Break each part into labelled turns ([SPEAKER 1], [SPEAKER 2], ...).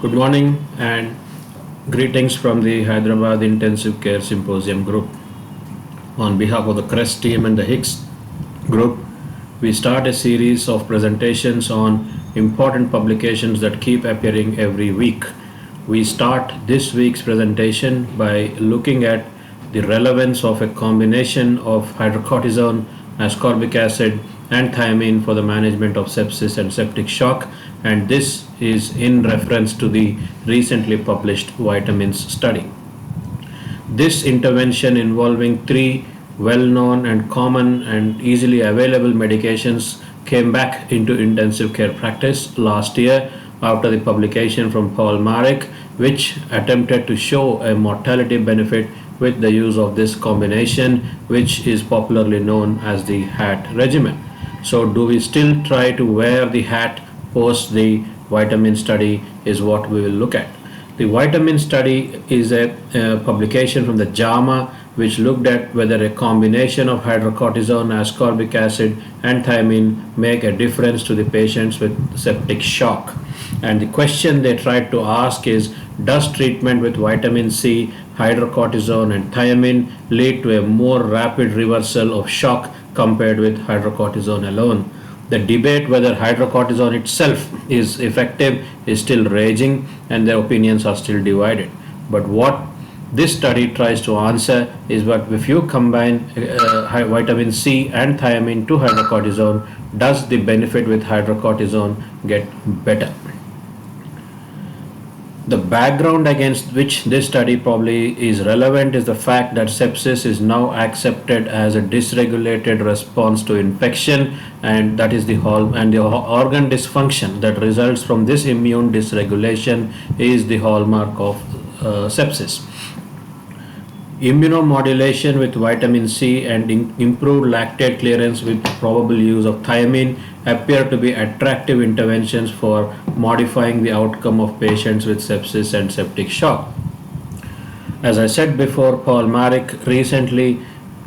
[SPEAKER 1] Good morning and greetings from the Hyderabad Intensive Care Symposium group. On behalf of the CREST team and the Higgs group, we start a series of presentations on important publications that keep appearing every week. We start this week's presentation by looking at the relevance of a combination of hydrocortisone, ascorbic acid, and thiamine for the management of sepsis and septic shock, and this is in reference to the recently published vitamins study. This intervention involving three well-known and common and easily available medications came back into intensive care practice last year after the publication from Paul Marek, which attempted to show a mortality benefit with the use of this combination, which is popularly known as the HAT regimen. So do we still try to wear the hat post the vitamin study is what we will look at. The vitamin study is a publication from the JAMA which looked at whether a combination of hydrocortisone, ascorbic acid and thiamine make a difference to the patients with septic shock. And the question they tried to ask is, does treatment with vitamin C, hydrocortisone and thiamine lead to a more rapid reversal of shock compared with hydrocortisone alone? The debate whether hydrocortisone itself is effective is still raging and their opinions are still divided. But what this study tries to answer is that if you combine vitamin C and thiamine to hydrocortisone, does the benefit with hydrocortisone get better? The background against which this study probably is relevant is the fact that sepsis is now accepted as a dysregulated response to infection, and that is the organ dysfunction that results from this immune dysregulation is the hallmark of sepsis. Immunomodulation with vitamin C and improved lactate clearance with probable use of thiamine appear to be attractive interventions for modifying the outcome of patients with sepsis and septic shock. As I said before, Paul Marek recently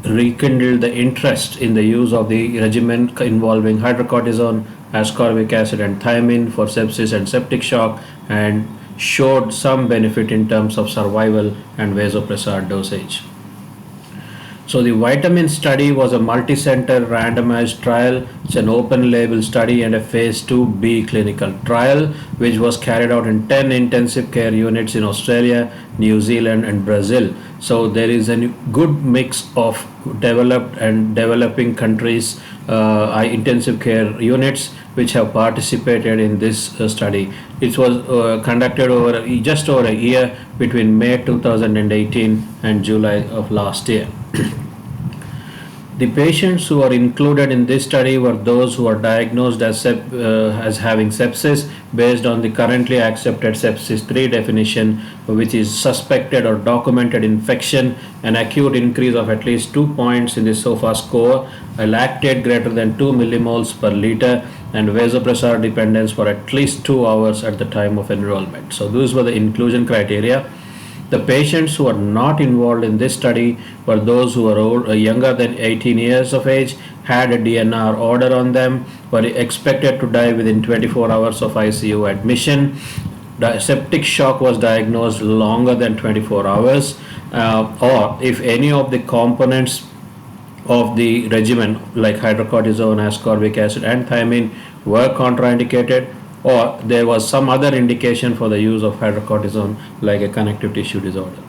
[SPEAKER 1] rekindled the interest in the use of the regimen involving hydrocortisone, ascorbic acid and thiamine for sepsis and septic shock, and showed some benefit in terms of survival and vasopressor dosage. So the vitamin study was a multi-center randomized trial. It's an open label study and a phase 2B clinical trial which was carried out in 10 intensive care units in Australia, New Zealand and Brazil. So there is a good mix of developed and developing countries intensive care units which have participated in this study. It was conducted over just over a year between May 2018 and July of last year. The patients who are included in this study were those who are diagnosed as having sepsis based on the currently accepted sepsis 3 definition, which is suspected or documented infection, an acute increase of at least 2 points in the SOFA score, a lactate greater than 2 millimoles per liter, and vasopressor dependence for at least 2 hours at the time of enrollment. So those were the inclusion criteria. The patients who are not involved in this study were those who are younger than 18 years of age, had a DNR order on them, were expected to die within 24 hours of ICU admission. The septic shock was diagnosed longer than 24 hours, or if any of the components of the regimen like hydrocortisone, ascorbic acid and thiamine were contraindicated, or there was some other indication for the use of hydrocortisone like a connective tissue disorder.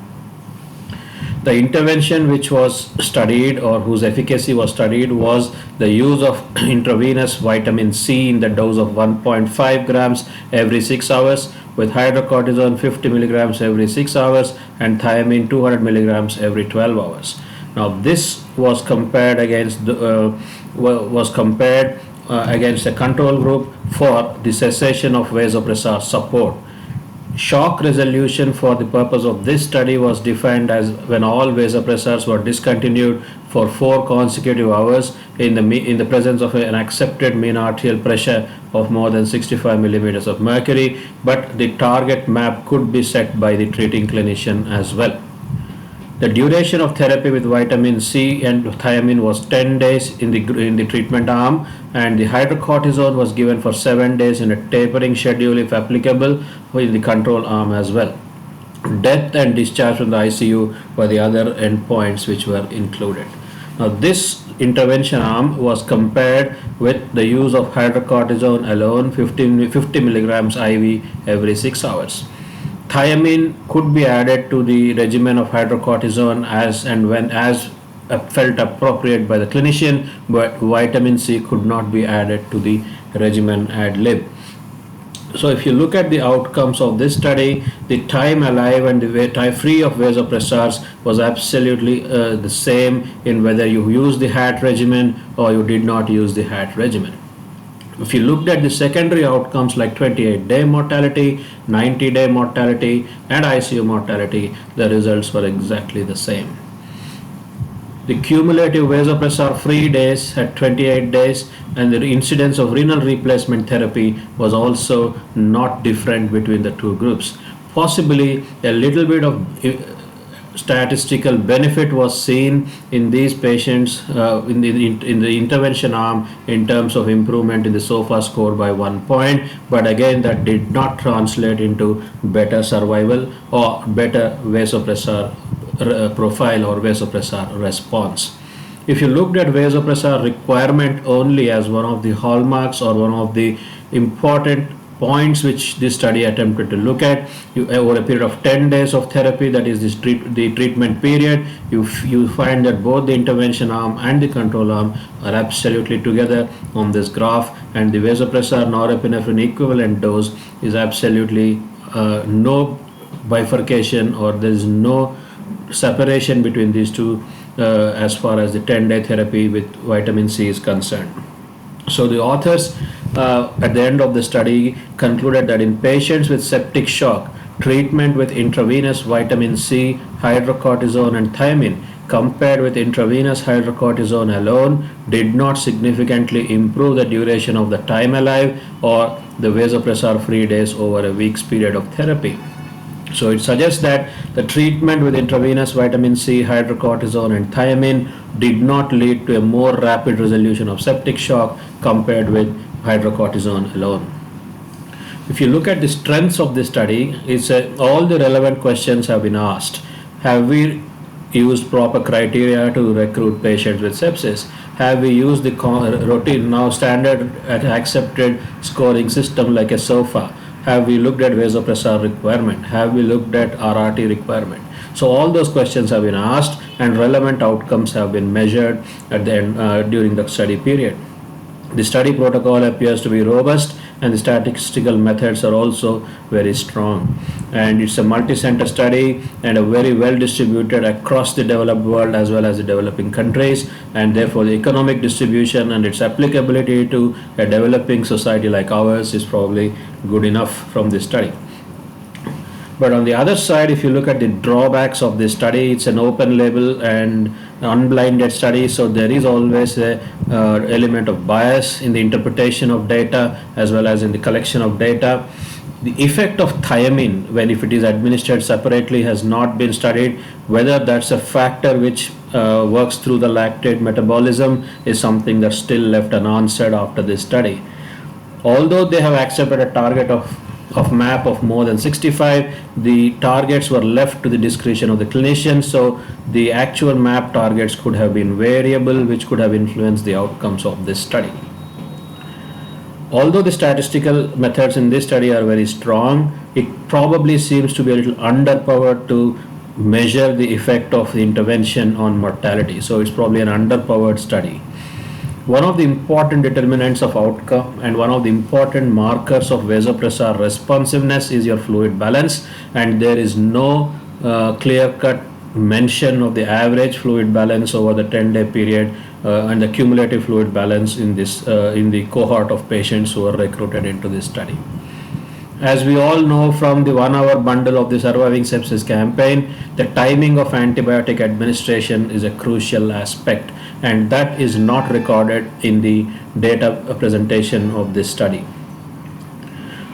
[SPEAKER 1] The intervention which was studied or whose efficacy was studied was the use of intravenous vitamin C in the dose of 1.5 grams every 6 hours with hydrocortisone 50 milligrams every 6 hours and thiamine 200 milligrams every 12 hours. Now this was compared against against a control group for the cessation of vasopressor support. Shock resolution for the purpose of this study was defined as when all vasopressors were discontinued for 4 consecutive hours in the presence of an accepted mean arterial pressure of more than 65 millimeters of mercury, but the target map could be set by the treating clinician as well. The duration of therapy with vitamin C and thiamine was 10 days in the treatment arm, and the hydrocortisone was given for 7 days in a tapering schedule if applicable in the control arm as well. Death and discharge from the ICU were the other endpoints which were included. Now, this intervention arm was compared with the use of hydrocortisone alone, 50 milligrams IV every 6 hours. Thiamine could be added to the regimen of hydrocortisone as and when as felt appropriate by the clinician, but vitamin C could not be added to the regimen ad lib. So if you look at the outcomes of this study, the time alive and the time free of vasopressors was absolutely the same in whether you use the HAT regimen or you did not use the HAT regimen. If you looked at the secondary outcomes like 28-day mortality, 90-day mortality and ICU mortality, the results were exactly the same. The cumulative vasopressor free days at 28 days and the incidence of renal replacement therapy was also not different between the two groups. Possibly a little bit of statistical benefit was seen in these patients in the intervention arm in terms of improvement in the SOFA score by 1 point, but again that did not translate into better survival or better vasopressor profile or vasopressor response. If you looked at vasopressor requirement only as one of the hallmarks or one of the important points which this study attempted to look at, over a period of 10 days of therapy, that is the treatment period, you find that both the intervention arm and the control arm are absolutely together on this graph, and the vasopressor norepinephrine equivalent dose is absolutely no bifurcation, or there is no separation between these two as far as the 10-day therapy with vitamin C is concerned. So the authors at the end of the study concluded that in patients with septic shock, treatment with intravenous vitamin C, hydrocortisone and thiamine compared with intravenous hydrocortisone alone did not significantly improve the duration of the time alive or the vasopressor free days over a week's period of therapy. So it suggests that the treatment with intravenous vitamin C, hydrocortisone and thiamine did not lead to a more rapid resolution of septic shock compared with hydrocortisone alone. If you look at the strengths of this study, all the relevant questions have been asked. Have we used proper criteria to recruit patients with sepsis? Have we used the routine, now standard and accepted scoring system like a SOFA? Have we looked at vasopressor requirement? Have we looked at RRT requirement? So all those questions have been asked and relevant outcomes have been measured at the end, during the study period. The study protocol appears to be robust and the statistical methods are also very strong. And it's a multi-center study and a very well distributed across the developed world as well as the developing countries, and therefore the economic distribution and its applicability to a developing society like ours is probably good enough from this study. But on the other side, if you look at the drawbacks of this study, it's an open label and unblinded study, so there is always a element of bias in the interpretation of data as well as in the collection of data. The effect of thiamine, when if it is administered separately, has not been studied. Whether that's a factor which works through the lactate metabolism is something that's still left unanswered after this study. Although they have accepted a target of MAP of more than 65, the targets were left to the discretion of the clinician, so the actual MAP targets could have been variable, which could have influenced the outcomes of this study. Although the statistical methods in this study are very strong, it probably seems to be a little underpowered to measure the effect of the intervention on mortality. So it's probably an underpowered study. One of the important determinants of outcome and one of the important markers of vasopressor responsiveness is your fluid balance, and there is no clear-cut mention of the average fluid balance over the 10-day period and the cumulative fluid balance in the cohort of patients who are recruited into this study. As we all know from the 1 hour bundle of the Surviving Sepsis campaign, the timing of antibiotic administration is a crucial aspect, and that is not recorded in the data presentation of this study.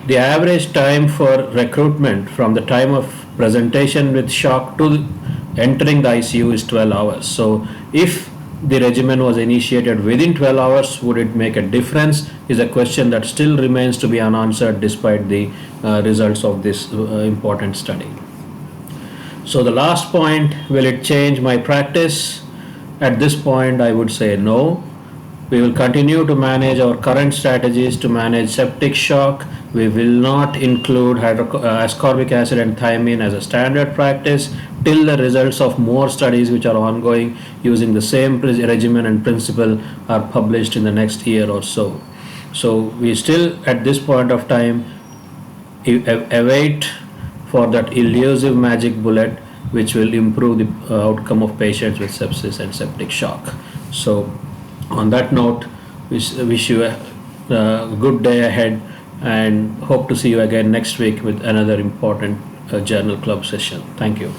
[SPEAKER 1] The average time for recruitment from the time of presentation with shock to entering the ICU is 12 hours. So if the regimen was initiated within 12 hours, would it make a difference, is a question that still remains to be unanswered despite the results of this important study. So the last point, will it change my practice? At this point, I would say no. We will continue to manage our current strategies to manage septic shock. We will not include ascorbic acid and thiamine as a standard practice till the results of more studies which are ongoing using the same regimen and principle are published in the next year or so. So we still at this point of time await for that elusive magic bullet which will improve the outcome of patients with sepsis and septic shock. So on that note, wish you a good day ahead and hope to see you again next week with another important journal club session. Thank you.